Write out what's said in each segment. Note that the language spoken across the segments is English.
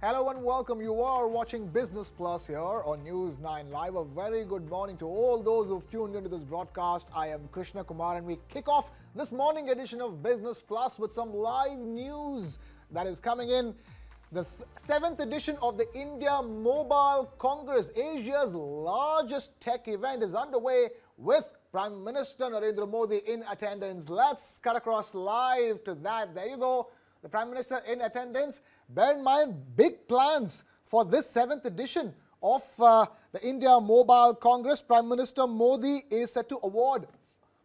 Hello and welcome. You are watching Business Plus here on News9 Live. A very good morning to all those who've tuned into this broadcast. I am Krishna, Kumar, and we kick off this morning edition of Business Plus with some live news that is coming in. The 7th edition of the India Mobile Congress, Asia's largest tech event, is underway with Prime Minister Narendra Modi in attendance. Let's cut across live to that. There you go. The Prime Minister in attendance. Bear in mind, big plans for this 7th edition of the India Mobile Congress. Prime Minister Modi is set to award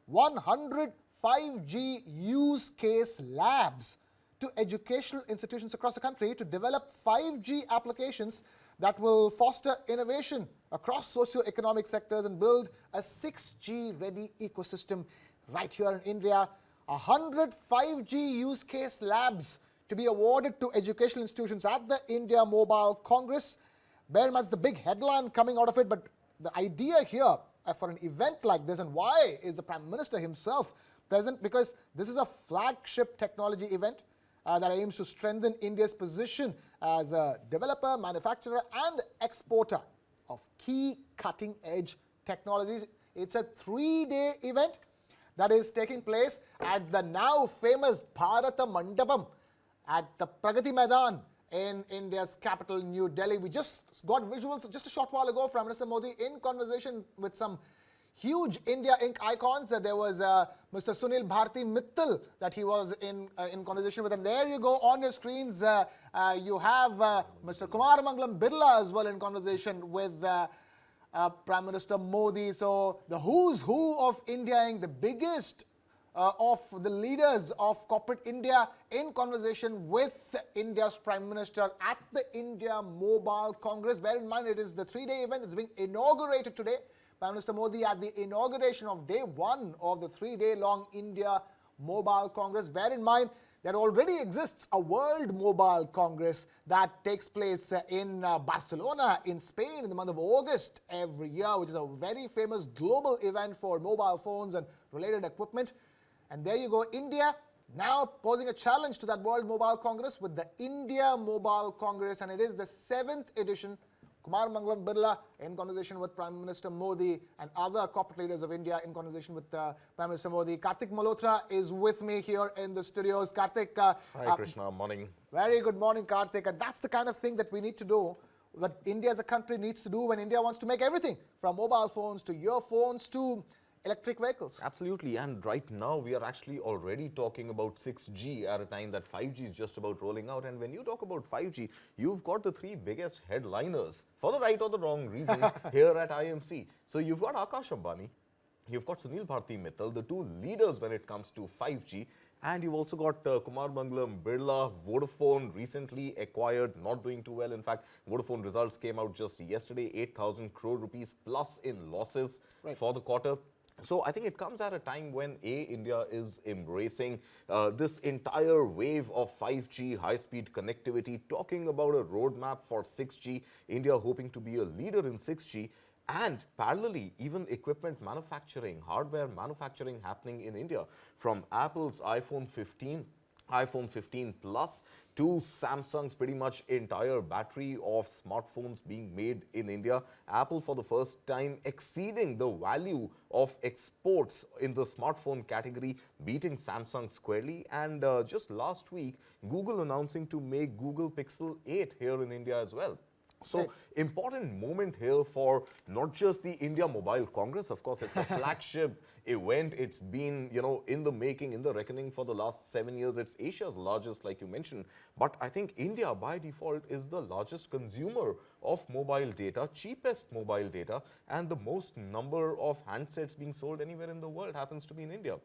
100 5G use case labs to educational institutions across the country to develop 5G applications that will foster innovation across socio-economic sectors and build a 6G ready ecosystem right here in India. 100 5G use case labs to be awarded to educational institutions at the India Mobile Congress. Very much the big headline coming out of it, but the idea here for an event like this, and why is the Prime Minister himself present? Because this is a flagship technology event that aims to strengthen India's position as a developer, manufacturer and exporter of key cutting-edge technologies. It's a 3-day event that is taking place at the now famous Bharat Mandapam at the Pragati Maidan in India's capital, New Delhi. We just got visuals just a short while ago from Minister Modi in conversation with some huge India Inc. icons. There was Mr. Sunil Bharti Mittal that he was in conversation with. And there you go on your screens. You have Mr. Kumar Birla as well in conversation with Prime Minister Modi. So the who's who of India Inc., the biggest of the leaders of corporate India in conversation with India's Prime Minister at the India Mobile Congress. Bear in mind, it is the 3-day event that's being inaugurated today. Prime Minister Modi at the inauguration of day 1 of the 3-day long India Mobile Congress. Bear in mind, there already exists a World Mobile Congress that takes place in Barcelona, in Spain, in the month of August every year, which is a very famous global event for mobile phones and related equipment. And there you go, India now posing a challenge to that World Mobile Congress with the India Mobile Congress, and it is the 7th edition. Kumar Birla in conversation with Prime Minister Modi and other corporate leaders of India in conversation with Prime Minister Modi. Kartik Malhotra is with me here in the studios. Kartik. Hi, Krishna. Morning. Very good morning, Kartik. And that's the kind of thing that we need to do, that India as a country needs to do when India wants to make everything from mobile phones to earphones to electric vehicles. Absolutely. And right now we are actually already talking about 6G at a time that 5G is just about rolling out. And when you talk about 5G, you've got the 3 biggest headliners for the right or the wrong reasons here at IMC. So you've got Akash Ambani, you've got Sunil Bharti Mittal, the 2 leaders when it comes to 5G. And you've also got Kumar Birla, Vodafone recently acquired, not doing too well. In fact, Vodafone results came out just yesterday, 8,000 crore rupees plus in losses for the quarter. So I think it comes at a time when India is embracing this entire wave of 5G high-speed connectivity, talking about a roadmap for 6G, India hoping to be a leader in 6G, and parallelly even equipment manufacturing, hardware manufacturing happening in India, from Apple's iPhone 15 Plus to Samsung's pretty much entire battery of smartphones being made in India. Apple for the first time exceeding the value of exports in the smartphone category, beating Samsung squarely. And just last week, Google announcing to make Google Pixel 8 here in India as well. So, important moment here for not just the India Mobile Congress. Of course, it's a flagship event. It's been, in the making, in the reckoning for the last 7 years. It's Asia's largest, like you mentioned. But I think India, by default, is the largest consumer of mobile data, cheapest mobile data, and the most number of handsets being sold anywhere in the world happens to be in India.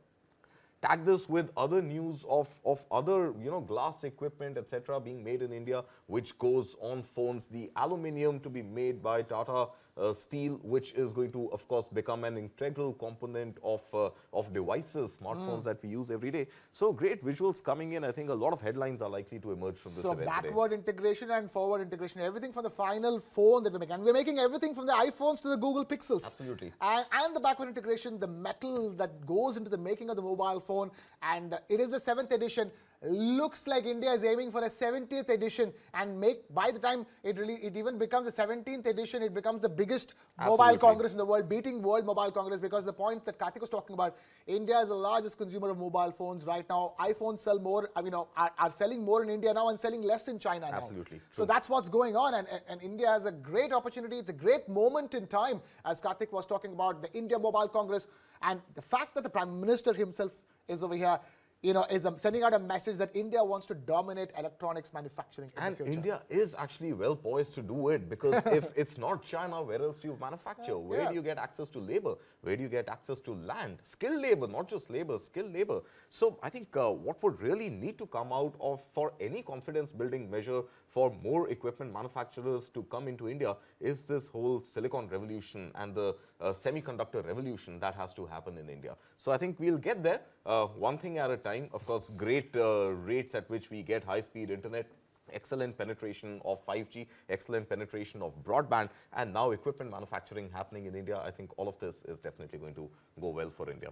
Tag this with other news of other, glass equipment, etc. being made in India, which goes on phones. The aluminium to be made by Tata Steel, which is going to, of course, become an integral component of devices, smartphones that we use every day. So great visuals coming in. I think a lot of headlines are likely to emerge from this event today. So backward integration and forward integration, everything from the final phone that we make. And we're making everything from the iPhones to the Google Pixels. Absolutely. And the backward integration, the metal that goes into the making of the mobile phone. And it is the 7th edition. looks like India is aiming for a 70th edition, and by the time it even becomes a 17th edition, it becomes the biggest mobile Absolutely. congress in the world, beating World Mobile Congress, because the points that Kartik was talking about, India is the largest consumer of mobile phones right now. iPhones sell more, are selling more in India now and selling less in China now. Absolutely. So that's what's going on, and India has a great opportunity. It's a great moment in time, as Kartik was talking about, the India Mobile Congress, and the fact that the Prime Minister himself is over here, is sending out a message that India wants to dominate electronics manufacturing in And the future. India is actually well poised to do it, because if it's not China, where else do you manufacture? Where do you get access to labor? Where do you get access to land? Skilled labor, not just labor, skilled labor. So I think what would really need to come out of for any confidence building measure for more equipment manufacturers to come into India is this whole silicon revolution and the semiconductor revolution that has to happen in India. So I think we'll get there, one thing at a time. Of course, great rates at which we get high-speed internet, excellent penetration of 5G, excellent penetration of broadband, and now equipment manufacturing happening in India. I think all of this is definitely going to go well for India.